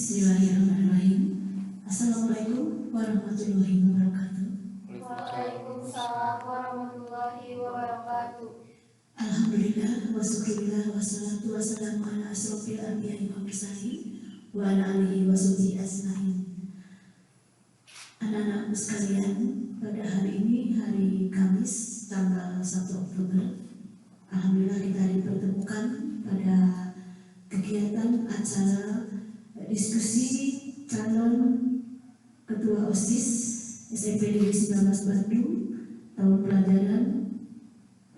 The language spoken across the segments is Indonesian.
Bismillahirrahmanirrahim. Assalamualaikum warahmatullahi wabarakatuh. Waalaikumsalam warahmatullahi wabarakatuh. Alhamdulillah wa syukurillah wassalatu wassalamu ala asrofil anbiya'i wal mursalin wa ala alihi wa sahbihi ajmain. Anak-anakku sekalian, pada hari ini hari Kamis tanggal 1 Oktober, alhamdulillah kita dipertemukan pada kegiatan acara diskusi calon Ketua OSIS SMP Negeri 19 Bandung tahun pelajaran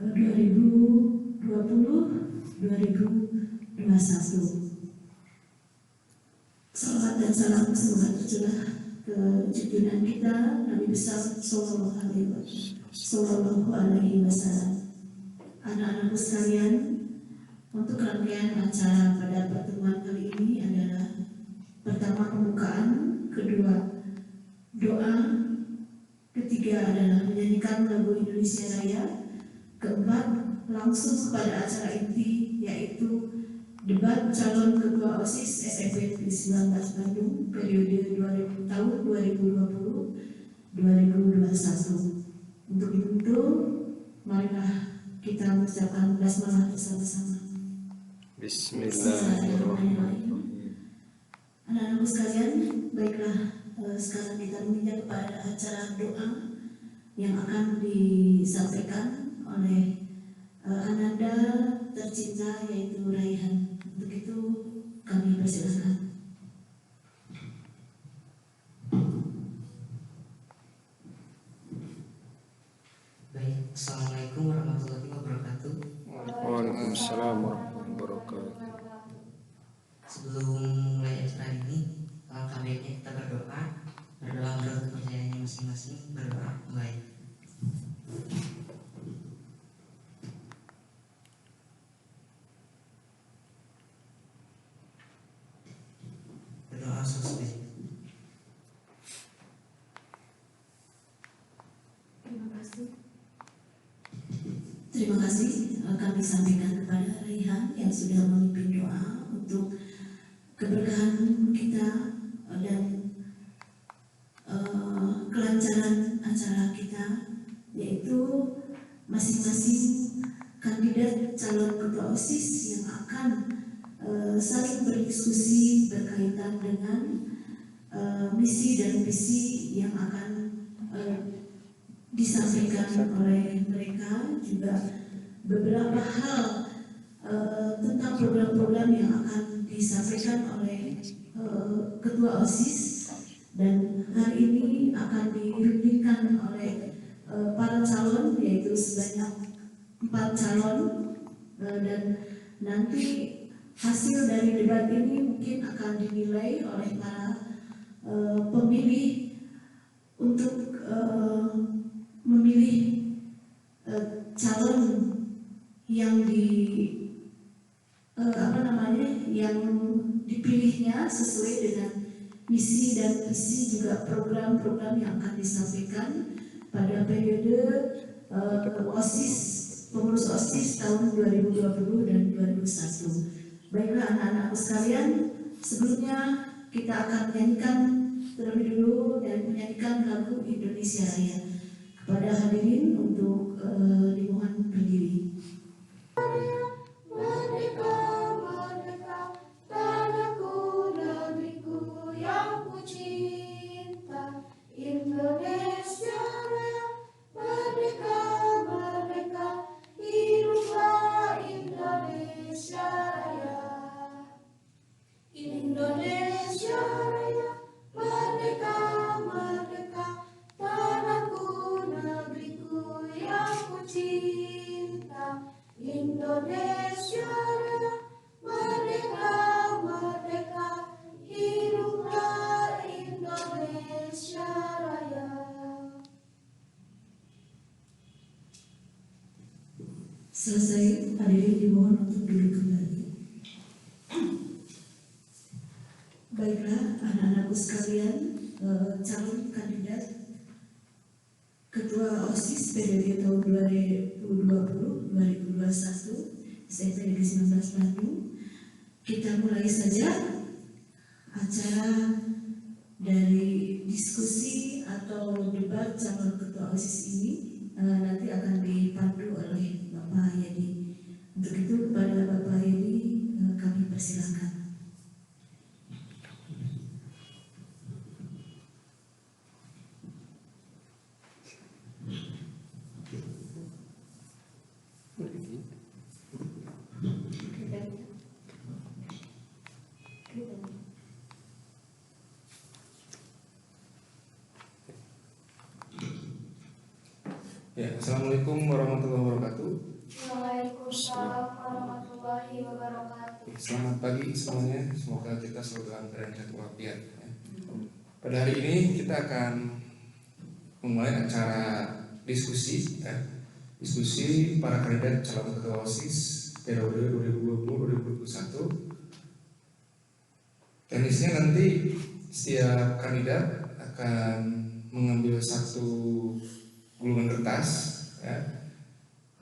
2020-2021. Salawat dan salam semoga tercurah ke junjungan kita Nabi besar Sallallahu Alaihi Wasallam. Anak-anakku sekalian, untuk rangkaian acara pada pertemuan kali ini adalah pertama pembukaan, kedua doa, ketiga adalah menyanyikan lagu Indonesia Raya, keempat langsung kepada acara inti yaitu debat calon ketua OSIS SMP Negeri 19 Bandung periode tahun 2020-2021. Untuk itu, marilah kita mengucapkan basmalah bersama-sama. Bismillahirrahmanirrahim. Anak-anakku sekalian, baiklah sekarang kita menginjak kepada acara doa yang akan disampaikan oleh Ananda tercinta yaitu Raihan. Untuk itu kami persilakan. Baik, Assalamualaikum warahmatullahi wabarakatuh. Waalaikumsalam warahmatullahi wabarakatuh. Sebelum mulai acara ini, alangkah baiknya kita berdoa dalam kepercayaannya masing-masing. Berdoa baik. Berdoa selesai. Terima kasih kami sampaikan kepada Raihan yang sudah memimpin doa untuk keberkahan kita dan kelancaran acara kita, yaitu masing-masing kandidat calon ketua OSIS yang akan saling berdiskusi berkaitan dengan misi dan visi yang akan disampaikan oleh mereka, juga beberapa hal tentang program-program yang akan disampaikan oleh ketua OSIS, dan hari ini akan dirundingkan oleh para calon, yaitu sebanyak 4 calon, dan nanti hasil dari debat ini mungkin akan dinilai oleh para pemilih untuk memilih calon yang yang dipilihnya sesuai dengan misi dan visi, juga program-program yang akan disampaikan pada periode OSIS, pengurus OSIS tahun 2020 dan 2021. Baiklah anak-anakku sekalian, sebelumnya kita akan menyanyikan terlebih dulu dan menyanyikan lagu Indonesia Raya. Kepada hadirin untuk dimohon berdiri. Merdeka, merdeka, tanahku, negeriku yang ku cinta. Indonesia Raya, merdeka, merdeka, hiduplah Indonesia Raya. Indonesia Raya, merdeka, merdeka, tanahku, negeriku yang ku cinta. Indonesia Raya, merdeka, merdeka, hiduplah Indonesia Raya. Selesai, hadirin dimohon untuk duduk kembali. Baiklah anak-anakku sekalian, calon kandidat Ketua OSIS periode tahun 2020-2021 SMP Negeri 19 Bandung. Kita mulai saja. acara dari diskusi atau debat calon ketua OSIS ini nanti akan dipandu oleh Bapak Yedi. Untuk itu kepada Bapak Yedi kami persilakan. Ya, Assalamualaikum warahmatullahi wabarakatuh. Waalaikumsalam warahmatullahi wabarakatuh. Selamat pagi semuanya. Semoga kita selalu dalam keadaan sehat walafiat. Pada hari ini kita akan memulai acara diskusi, diskusi para kandidat calon ketua OSIS periode 2020-2021. Teknisnya nanti setiap kandidat akan mengambil satu gulungan kertas, ya.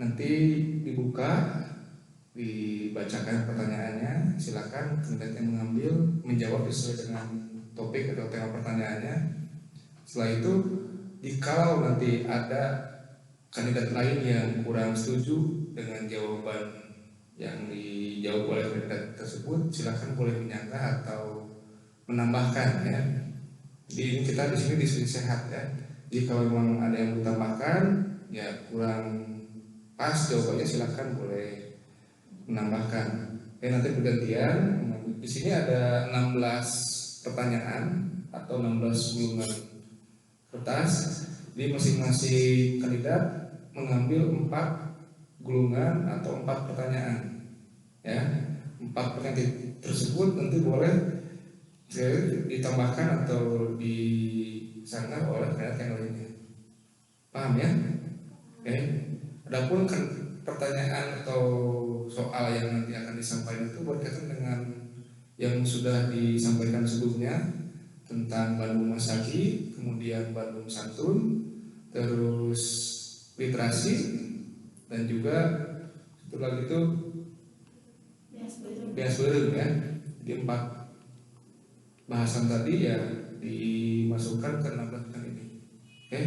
Nanti dibuka, dibacakan pertanyaannya. Silakan kandidat yang mengambil menjawab sesuai dengan topik atau tema pertanyaannya. Setelah itu, jikalau nanti ada kandidat lain yang kurang setuju dengan jawaban yang dijawab oleh kandidat tersebut, silakan boleh menyanggah atau menambahkan, ya. Jadi ini kita di sini diskusi sehat, ya. Jadi kalau memang ada yang ditambahkan, ya kurang pas jawabannya, silakan boleh menambahkan. Nanti bergantian. Di sini ada 16 pertanyaan atau 16 gulungan kertas. Jadi masing-masing kandidat mengambil 4 gulungan atau 4 pertanyaan. Ya, 4 pertanyaan tersebut nanti boleh ditambahkan atau disanggah oleh kandidat yang lainnya. Paham ya? Oke. Adapun pertanyaan atau soal yang nanti akan disampaikan itu berkaitan dengan yang sudah disampaikan sebelumnya tentang Bandung Masaki, kemudian Bandung Santun, terus literasi, dan juga setelah itu bias beureum, ya. Jadi 4 bahasan tadi ya dimasukkan ke 16 kan ini. Oke.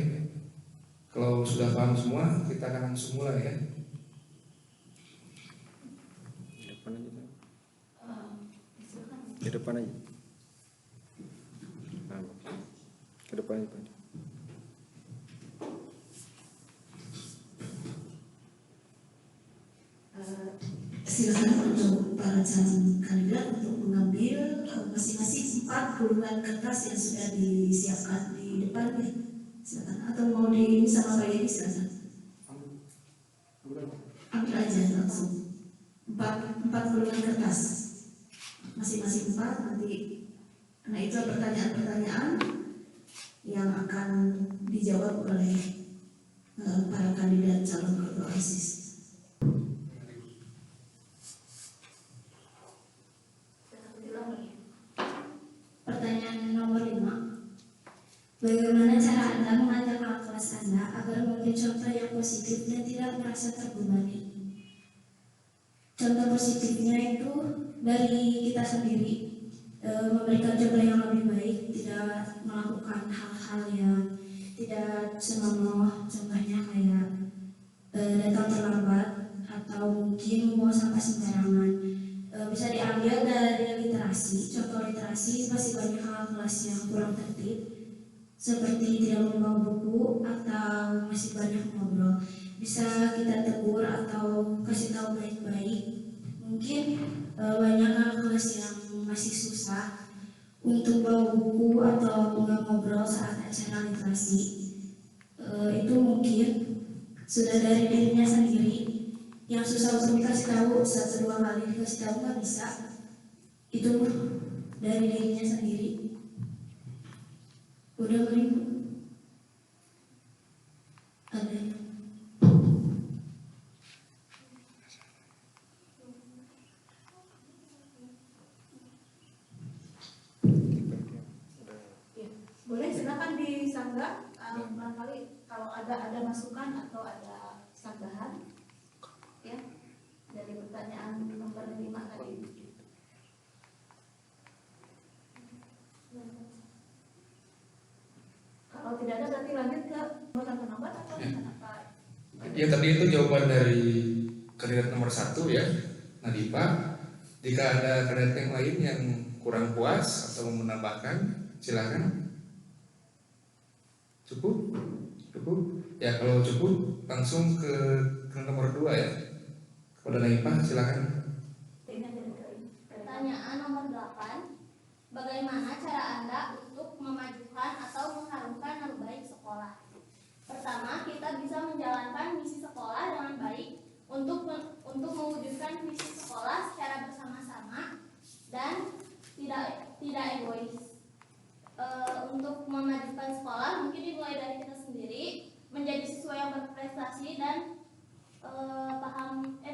Kalau sudah paham semua, kita akan langsung mulai, ya. Ke depan aja. Ke depan aja. Silakan untuk para calon kandidat untuk mengambil masing-masing 4 gulungan kertas yang sudah disiapkan di depannya. Silakan, atau mau di sama Pak Yedi, silakan. Ambil aja langsung 4 gulungan kertas, masing-masing 4 nanti. Karena itu pertanyaan-pertanyaan yang akan dijawab oleh para kandidat calon ketua OSIS. Pertanyaan nomor 5. Bagaimana cara Anda mengajar kakak kelas Anda agar memberi contoh yang positif dan tidak merasa terbebani? Contoh positifnya itu dari kita sendiri, memberikan contoh yang lebih baik, tidak melakukan hal-hal yang tidak senonoh, contohnya kayak datang terlambat atau mungkin membawa sampah sembarangan. Bisa diambil dari literasi. Contoh literasi masih banyak kakak kelas yang kurang tertib, seperti tidak membawa buku atau masih banyak ngobrol. Bisa kita tegur atau kasih tahu baik-baik. Mungkin banyak kakak kelas yang masih susah untuk bawa buku atau ngobrol saat acara literasi. Itu mungkin sudah dari dirinya sendiri. Yang susah untuk dikasih tahu, 1-2 kali dikasih tahu nggak bisa. Itu dari dirinya sendiri. Udah mending ada. Boleh, silakan disanggah. Barangkali kalau ada masukan atau ada sanggahan, ya, dari pertanyaan nomor 5 tadi. tidak ada berarti lanjut ke buatan penambat atau apa? Ya tadi itu jawaban dari kandidat nomor 1 ya, Nadifa. Jika ada kandidat yang lain yang kurang puas atau mau menambahkan, silakan. Cukup? Cukup? Ya kalau cukup langsung ke nomor 2 ya. Kepada Nadifa silakan. Pertanyaan nomor 8. Bagaimana cara Anda untuk memajukan atau mengharumkan nama baik sekolah? Pertama, kita bisa menjalankan misi sekolah dengan baik untuk mewujudkan misi sekolah secara bersama-sama dan tidak egois. Untuk memajukan sekolah mungkin dimulai dari kita sendiri, menjadi siswa yang berprestasi dan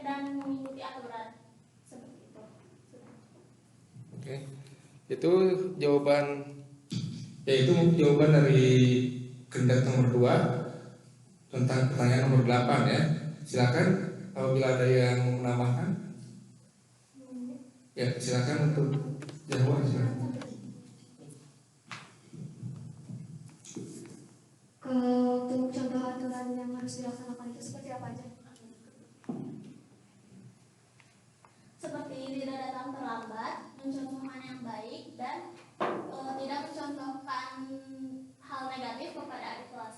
dan mengikuti aturan seperti itu. Oke. Itu jawaban jawaban dari kandidat nomor 2 tentang pertanyaan nomor 8 ya. Silakan apabila ada yang mau menambahkan. Ya, silakan untuk jawab silakan. Untuk contoh aturan yang harus dilaksanakan itu seperti apa aja? Seperti tidak datang terlambat, mencontohkan yang baik, dan tidak mencontohkan hal negatif kepada adik kelas.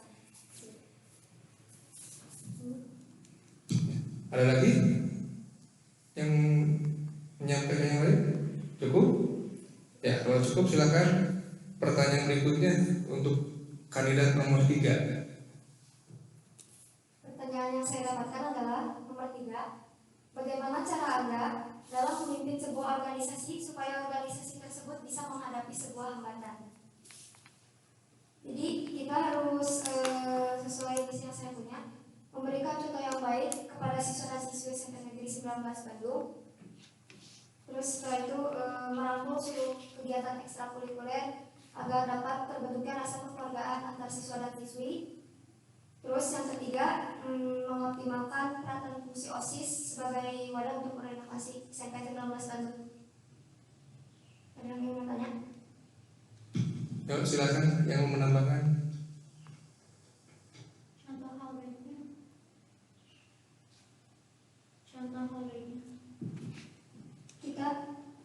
Ada lagi yang menyampaikan yang lain? Cukup? Ya, kalau cukup silakan pertanyaan berikutnya untuk kandidat nomor 3. Pertanyaan yang saya dapatkan adalah nomor 3. Bagaimana cara Anda dalam memimpin sebuah organisasi supaya organisasi tersebut bisa menghadapi sebuah hambatan? Jadi kita harus sesuai misi yang saya punya, memberikan contoh yang baik kepada siswa dan siswi SMP Negeri 19 Bandung. Terus setelah itu merangkul seluruh kegiatan ekstrakurikuler agar dapat terbentuknya rasa kekeluargaan antar siswa dan siswi. Terus yang ketiga, mengoptimalkan peran dan fungsi OSIS sebagai wadah untuk berinovasi SMP 19 Bandung. Ada yang ingin bertanya? Yuk, silakan yang mau menambahkan. Contoh hal baiknya. Contoh hal baiknya.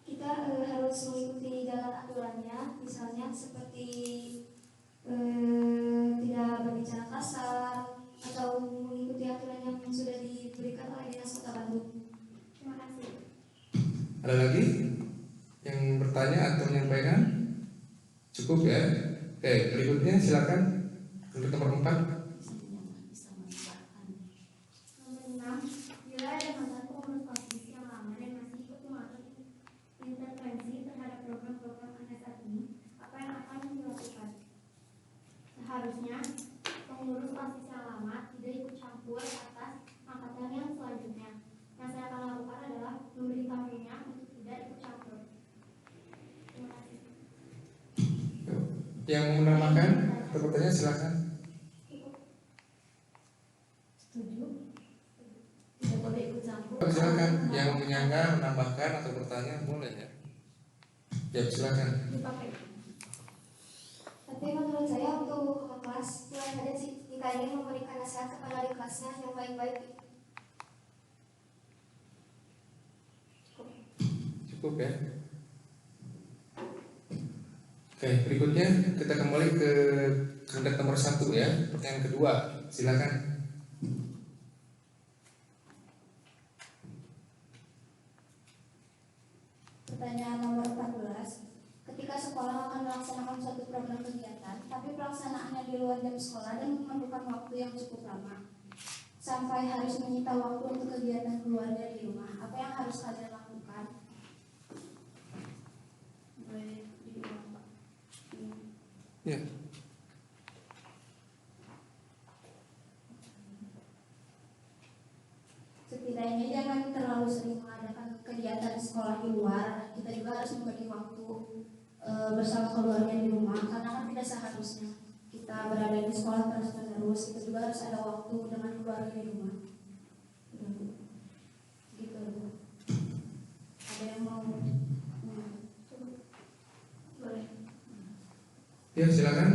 Kita harus mengikuti jalan aturannya, misalnya seperti tidak berbicara kasar atau mengikuti aturan yang sudah diberikan oleh Dinas Kota Bandung. Terima kasih. Ada lagi yang bertanya atau menyampaikan? Cukup ya. Oke, berikutnya silakan untuk nomor 4. Nomor 6. Bila ada mantan pengurus OSIS yang lama dan masih ikut mengatur intervensi terhadap program-program Anda saat ini, apa yang akan dilakukan? Seharusnya pengurus OSIS yang lama tidak ikut campur atas angkatan yang selanjutnya. Yang saya akan lakukan adalah memberitahunya untuk tidak ikut campur. Terima kasih. Yang mau menambahkan atau bertanya silakan. Setuju? Tidak boleh ikut campur. Silakan yang menyangka, menambahkan atau bertanya boleh ya. Ya silakan. Dipakai. Tapi menurut saya untuk kakak kelas, mulai saja sih jika ingin memberikan nasihat kepada adik kelasnya yang baik-baik. Cukup ya. Oke, berikutnya kita kembali ke kandidat nomor 1 ya. Pertanyaan kedua, silakan. Pertanyaan nomor 14. Ketika sekolah akan melaksanakan suatu program kegiatan, tapi pelaksanaannya di luar jam sekolah dan memerlukan waktu yang cukup lama, sampai harus menyita waktu untuk kegiatan keluarga di rumah, apa yang harus kalian lakukan? Boleh diulang, Pak? Ya. Setidaknya jangan terlalu sering mengadakan kegiatan sekolah di luar. Kita juga harus memberi waktu bersama keluarga di rumah, karena kan tidak seharusnya kita berada di sekolah terus-menerus. Kita juga harus ada waktu dengan keluarga di rumah. Gitu. Ada yang mau? Boleh. Ya silakan.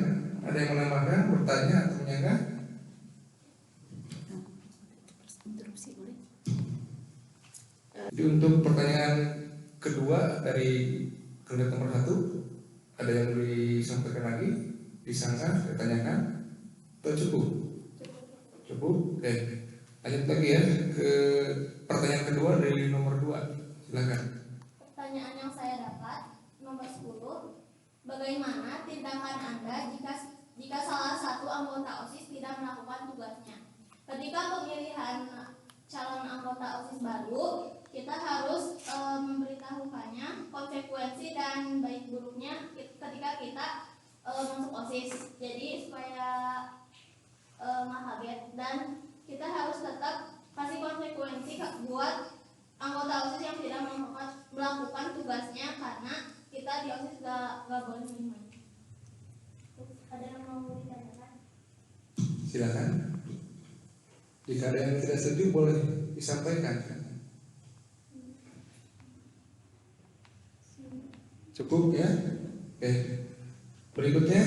Ada yang menambahkan, bertanya atau menyanggah? Interupsi boleh? Jadi untuk pertanyaan kedua dari kandidat nomor 1, ada yang disampaikan lagi, disanggah, ditanyakan, atau cukup? Cukup. Oke. Lanjut lagi ya ke pertanyaan kedua dari nomor 2. Silakan. Pertanyaan yang saya dapat nomor 10. Bagaimana tindakan Anda jika salah satu anggota OSIS tidak melakukan tugasnya? Ketika pemilihan calon anggota OSIS baru, kita harus memberitahukannya konsekuensi dan baik buruknya ketika kita masuk OSIS. Jadi supaya nggak kaget, dan kita harus tetap kasih konsekuensi buat anggota OSIS yang tidak melakukan tugasnya, karena kita di OSIS nggak boleh main-main. Ada yang mau ditanyakan? Silakan. Jika ada yang tidak setuju boleh disampaikan. Cukup ya. Oke. Berikutnya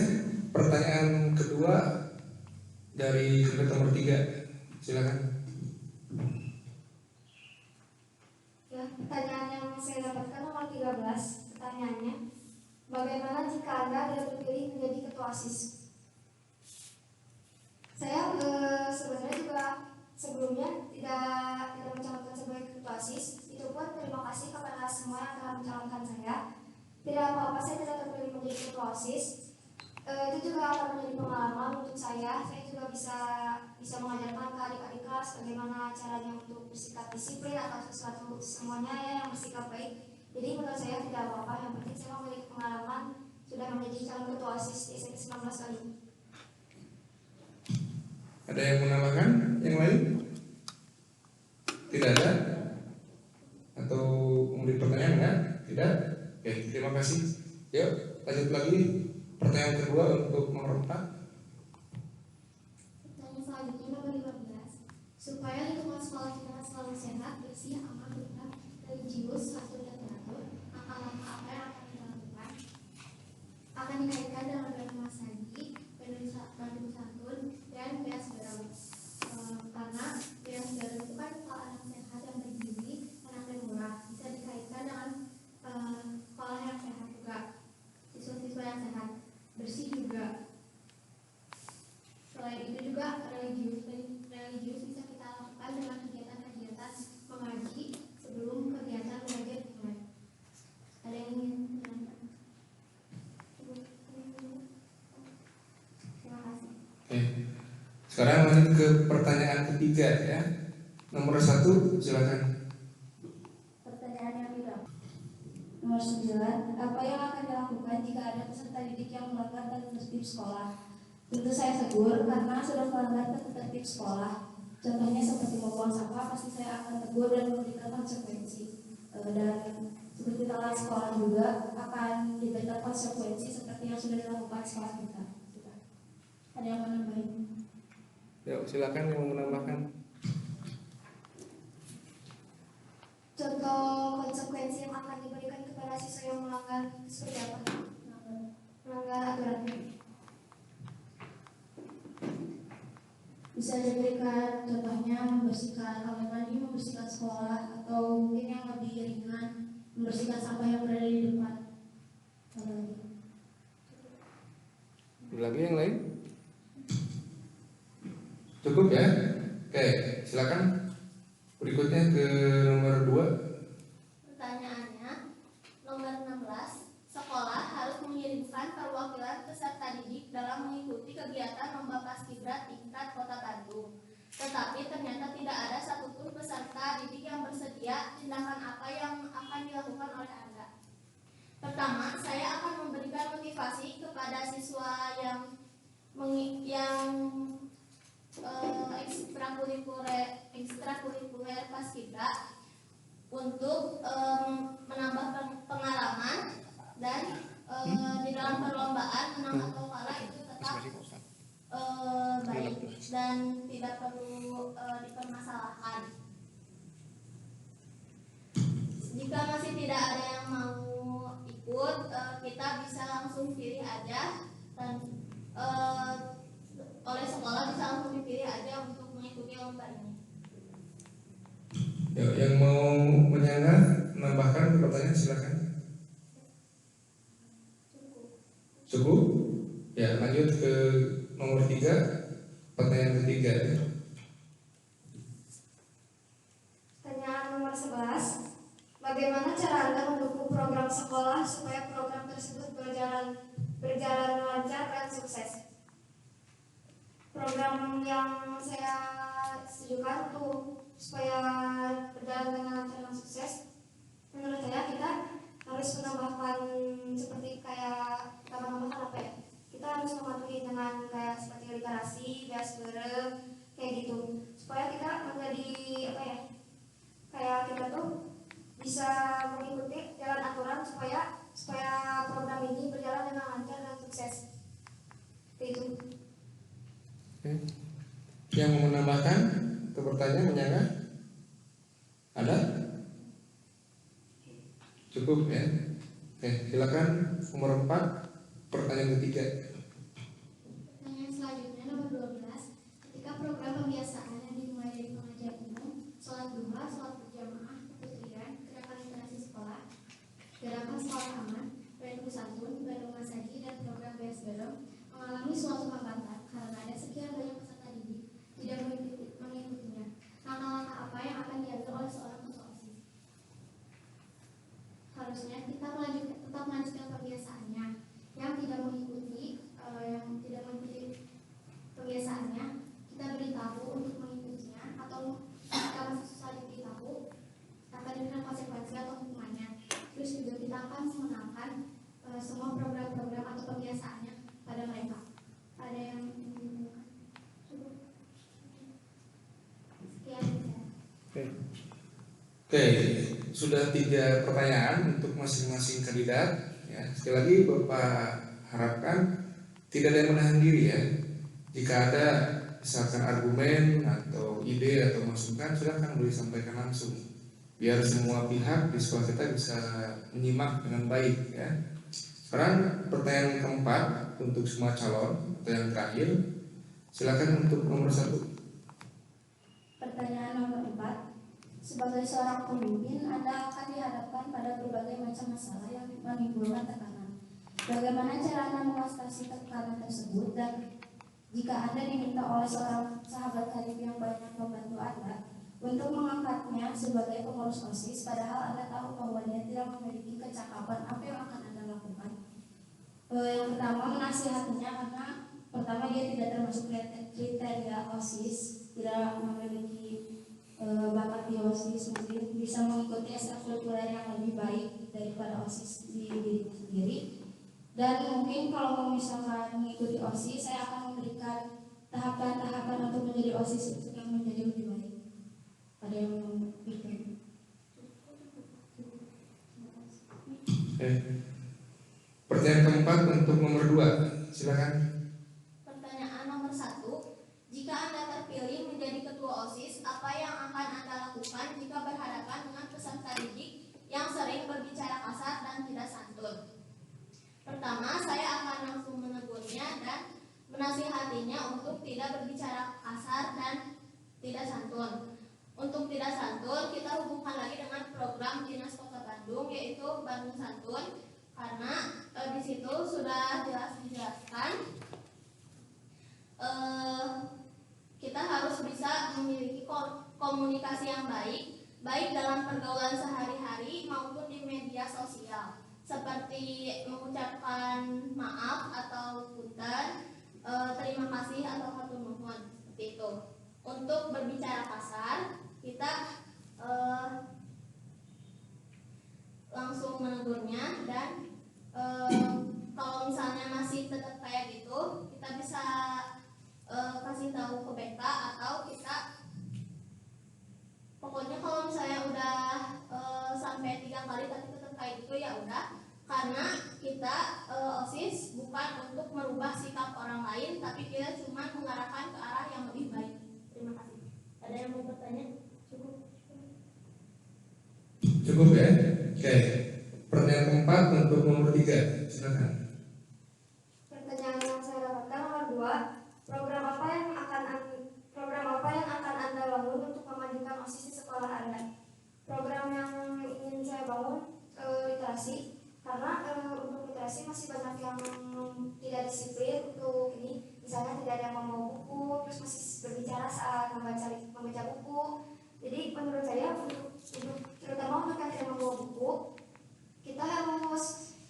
pertanyaan kedua dari kandidat nomor 3. Silakan. Ya, pertanyaan yang saya dapatkan nomor 13. Pertanyaannya, bagaimana jika Anda tidak terpilih menjadi ketua OSIS? Saya sebenarnya juga sebelumnya tidak mencalonkan sebagai ketua OSIS. Itu pun terima kasih kepada semua yang telah mencalonkan saya. Tidak apa-apa saya tidak terpilih menjadi ketua OSIS. Itu juga akan menjadi pengalaman untuk saya. Saya juga bisa mengajarkan ke adik-adik kelas bagaimana caranya untuk bersikap disiplin atau sesuatu semuanya ya, yang bersikap baik. Jadi menurut saya tidak apa-apa, yang penting saya memiliki pengalaman sudah menjadi calon ketua OSIS di SMP 19 kali ini. Ada yang menambahkan? Yang lain? Tidak ada? Atau memberi pertanyaan enggak? Tidak? Oke, terima kasih. Yuk, lanjut lagi. Pertanyaan kedua untuk nomor 4. Pertanyaan selanjutnya nomor 15. Supaya lingkungan sekolah kita selalu sehat, bersih, aman, benar, religius, santun dan teratur, langkah-langkah apa yang akan kita lakukan akan dikaitkan dengan agama saji, penulis santun, dan bias garam. Karena bias garam itu kan kalau anak sehat yang bergizi, anak dan murah, bisa dikaitkan dengan sekolah yang sehat juga, siswa-siswa yang sehat, bersih juga. Selain itu juga religius bisa kita lakukan dengan kegiatan-kegiatan mengaji sebelum kegiatan mengajar dimulai. Ada yang ingin menanyakan? Terima kasih. Oke. Sekarang lanjut ke pertanyaan ketiga ya. Nomor 1, silakan. Pertanyaan yang kedua. Nomor 9, apa yang akan dilakukan jika ada peserta didik yang melanggar tata tertib sekolah? Tentu saya tegur karena sudah melanggar tata tertib sekolah. Contohnya seperti membuang sampah, pasti saya akan tegur dan memberikan konsekuensi. Dan seperti telat sekolah juga akan diberikan konsekuensi seperti yang sudah dilakukan sekolah kita. Ada yang mau nambahin? Yuk, silakan yang mau menambahkan. Contoh konsekuensi yang akan diberikan kepada siswa yang melanggar seperti apa? Melanggar aturan. Bisa diberikan contohnya membersihkan kamar mandi, membersihkan sekolah, atau mungkin yang lebih ringan membersihkan sampah yang berada di depan. Lagi yang lain? Cukup ya? Oke, silakan. Berikutnya ke nomor 2. Pertanyaannya, nomor 16. Sekolah harus mengirimkan perwakilan peserta didik dalam mengikuti kegiatan lomba paskibra tingkat Kota Bandung. Tetapi ternyata tidak ada satupun peserta didik yang bersedia. Tindakan apa yang akan dilakukan oleh Anda? Pertama, saya akan memberikan motivasi kepada siswa yang ekstrakurikuler paskibra untuk menambah pengalaman dan di dalam perlombaan menang atau kalah itu tetap baik dan tidak perlu dipermasalahkan. Jika masih tidak ada yang mau ikut, kita bisa langsung pilih aja dan eh, oleh sekolah bisa langsung dipilih aja untuk mengikuti lomba ini. Ya, yang mau menyangga menambahkan pertanyaan silakan. Cukup? Ya, lanjut ke nomor 3, pertanyaan ketiga. Ya. Pertanyaan nomor 11. Bagaimana cara Anda mendukung program sekolah supaya program tersebut berjalan lancar dan sukses? Program yang saya setujukan untuk supaya berjalan dengan lancar dan sukses, menurut saya kita harus menambahkan seperti kayak kita menambahkan apa ya? Kita harus mematuhi dengan kayak seperti literasi, bias berem, kayak gitu, supaya kita menjadi apa ya? Kayak kita tuh bisa mengikuti jalan aturan supaya program ini berjalan dengan lancar dan sukses. Itu. Oke. Yang mau menambahkan atau bertanya, menyangga? Ada? Cukup ya. Oke, silakan nomor 4, pertanyaan ketiga. Pertanyaan selanjutnya nomor 12. Ketika program pembiasaan yang dimulai dari pengajian umum, sholat duha, sholat berjamaah, keputrian, gerakan literasi sekolah, gerakan sekolah aman, Bandung Santun, Bandung Masaji, dan program bias berem mengalami suatu hambatan karena ada sekian banyak peserta didik tidak mengikutinya. Langkah-langkah apa yang akan diambil oleh seorang ketua OSIS? Harusnya kita tetap melanjutkan pembiasaannya. Yang tidak mengikuti pembiasaannya, kita beritahu untuk mengikutinya, atau jika masih susah diberitahu akan diberikan konsekuensi atau hukumannya. Terus juga kita akan mengenalkan semua program-program atau pembiasaannya pada mereka. Ada yang sekian ya. Oke, sudah 3 pertanyaan untuk masing-masing kandidat. Ya, sekali lagi Bapak harapkan tidak ada yang menahan diri ya. Jika ada misalkan argumen atau ide atau masukan, silakan boleh sampaikan langsung. Biar semua pihak di sekolah kita bisa menyimak dengan baik ya. Sekarang pertanyaan keempat untuk semua calon atau yang terakhir. Silakan untuk nomor 1. Pertanyaan nomor 4. Sebagai seorang pemimpin, Anda akan dihadapkan pada berbagai macam masalah yang menimbulkan tekanan. Bagaimana cara Anda mengatasi tekanan tersebut, dan jika Anda diminta oleh seorang sahabat karib yang banyak membantu Anda untuk mengangkatnya sebagai pengurus OSIS, padahal Anda tahu bahwa dia tidak memiliki kecakapan, apa yang akan Anda lakukan? Yang pertama, menasihatinya karena pertama dia tidak termasuk kriteria OSIS, tidak memiliki bakat di OSIS, mungkin bisa mengikuti ekstrakurikuler yang lebih baik daripada OSIS di dirinya sendiri. Dan mungkin kalau misalkan mengikuti OSIS, saya akan memberikan tahapan-tahapan untuk menjadi OSIS untuk yang menjadi lebih baik. Ada yang mau bikin? Pertanyaan keempat untuk nomor 2, silakan. Pertanyaan nomor 1. Jika Anda terpilih menjadi ketua OSIS, apa yang akan Anda lakukan jika berhadapan dengan peserta didik yang sering berbicara kasar dan tidak santun? Pertama, saya akan langsung menegurnya dan menasihatinya untuk tidak berbicara kasar dan tidak santun. Untuk tidak santun, kita hubungkan lagi dengan program Dinas Kota Bandung, yaitu Bandung Santun, karena di situ sudah jelas dijelaskan kita harus bisa memiliki komunikasi yang baik dalam pergaulan sehari-hari maupun di media sosial, seperti mengucapkan maaf atau punten, terima kasih atau hatur nuhun, seperti itu. Untuk berbicara kasar, kita langsung menegurnya, dan kalau misalnya masih tetap kayak gitu, kita bisa kasih tahu ke BK, atau kita pokoknya kalau misalnya udah sampai 3 kali tapi tetap kayak gitu, ya udah, karena kita OSIS bukan untuk merubah sikap orang lain, tapi kita cuma mengarahkan ke arah yang lebih baik. Terima kasih. Ada yang mau bertanya? Cukup ya. Oke. Pertanyaan keempat untuk nomor 3, silakan. Pertanyaan yang saya dapatkan OSIS di sekolah Anda. Program yang ingin saya bangun literasi, karena untuk literasi masih banyak yang tidak disiplin untuk ini, misalnya tidak ada yang membawa buku, terus masih berbicara saat membaca buku. Jadi menurut saya untuk terutama untuk yang tidak membawa buku, kita harus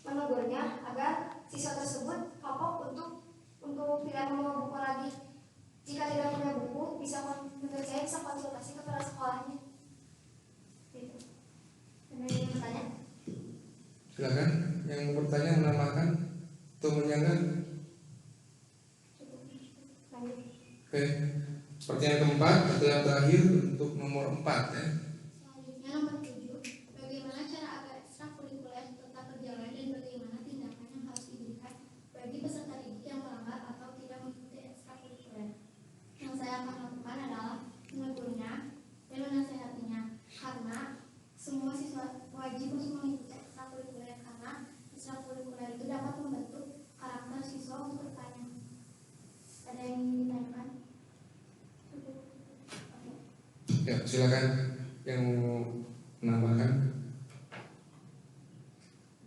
menegurnya agar siswa tersebut kapok untuk tidak membawa buku lagi. Jika tidak punya buku, menurut saya bisa konsultasi kepada sekolahnya. Gitu. Ada yang bertanya? Silakan yang bertanya menambahkan atau menyanggah. Lanjut. Oke, pertanyaan keempat atau yang terakhir untuk nomor 4 ya. Selanjutnya nomor 7, bagaimana cara agar ekstrakurikuler tetap berjalan dan bagaimana tindakan yang harus diberikan bagi peserta didik yang melanggar atau tidak mengikuti ekstrakurikuler. Yang saya akan lakukan adalah menegurnya dan menasehatinya, karena semua siswa wajib untuk mengikuti ekstrakurikuler, karena ekstrakurikuler itu dapat membentuk karakter siswa untuk bertanya. Ada yang ingin ditanyakan? Ya, silakan yang mau menambahkan.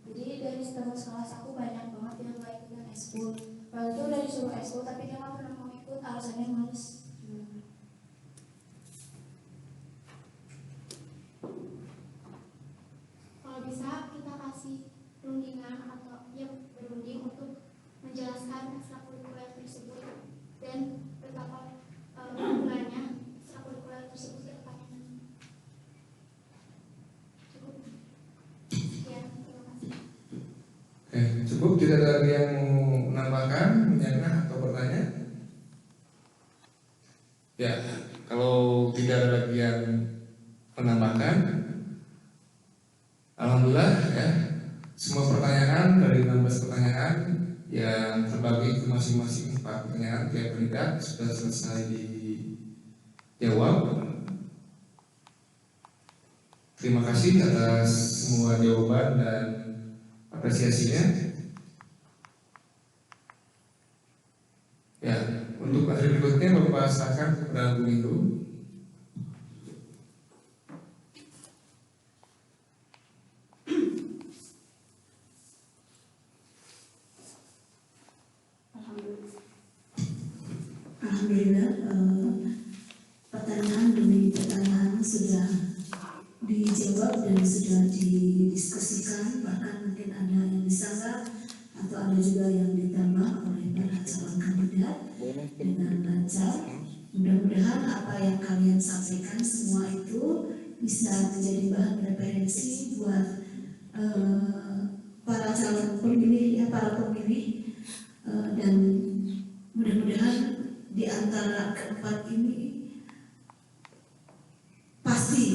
Jadi dari teman sekelas aku banyak banget yang gak ikutan eskul. Padahal itu udah disuruh eskul tapi dia gak pernah mau ikut, alasannya males. Kalau bisa kita kasih rundingan atau ya berunding untuk menjelaskan ekstrakurikuler tersebut dan betapa gunanya ekstrakurikuler tersebut ke depannya. Cukup. Sekian, terima kasih. Oke, cukup. Tidak ada lagi yang mau menambahkan, menyanggah atau bertanya? Ya, kalau tidak ada lagi yang menambahkan, alhamdulillah ya. Semua pertanyaan dari 16 pertanyaan yang terbagi ke masing-masing 4 pertanyaan tiap kandidat sudah selesai dijawab. Terima kasih atas semua jawaban dan apresiasinya. Ya, untuk materi berikutnya Bapak silakan kepada Bu Windu. Alhamdulillah, pertanyaan demi pertanyaan sudah dijawab dan sudah didiskusikan, bahkan mungkin ada yang disanggah atau ada juga yang ditambah oleh para calon kandidat dengan lancar. Mudah-mudahan apa yang kalian sampaikan semua itu bisa menjadi bahan referensi buat para calon pemilih, para pemilih, dan mudah-mudahan di antara keempat ini pasti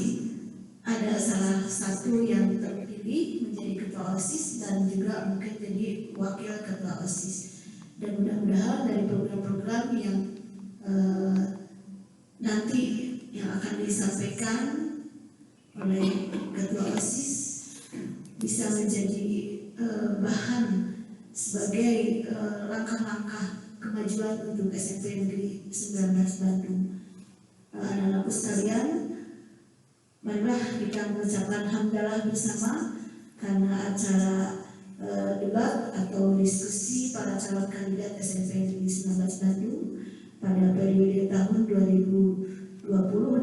ada salah satu yang terpilih menjadi ketua OSIS dan juga mungkin jadi wakil ketua OSIS. Dan mudah-mudahan dari program-program yang nanti yang akan disampaikan oleh ketua OSIS bisa menjadi bahan sebagai langkah-langkah kemajuan untuk SMP Negeri 19 Bandung. Anak-anakku sekalian, marilah kita mengucapkan hamdalah bersama karena acara debat atau diskusi para calon kandidat SMP Negeri 19 Bandung pada periode tahun 2020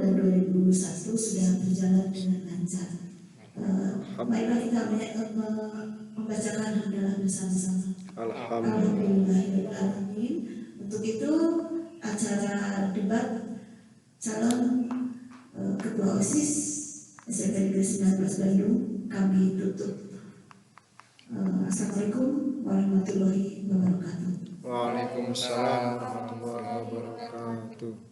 dan 2021 sudah berjalan dengan lancar. Marilah kita membacakan hamdalah bersama-sama. Alhamdulillahirrahmanirrahim. Untuk itu acara debat calon ketua OSIS SMP Negeri 19 Bandung kami tutup. Assalamualaikum warahmatullahi wabarakatuh. Waalaikumsalam warahmatullahi wabarakatuh.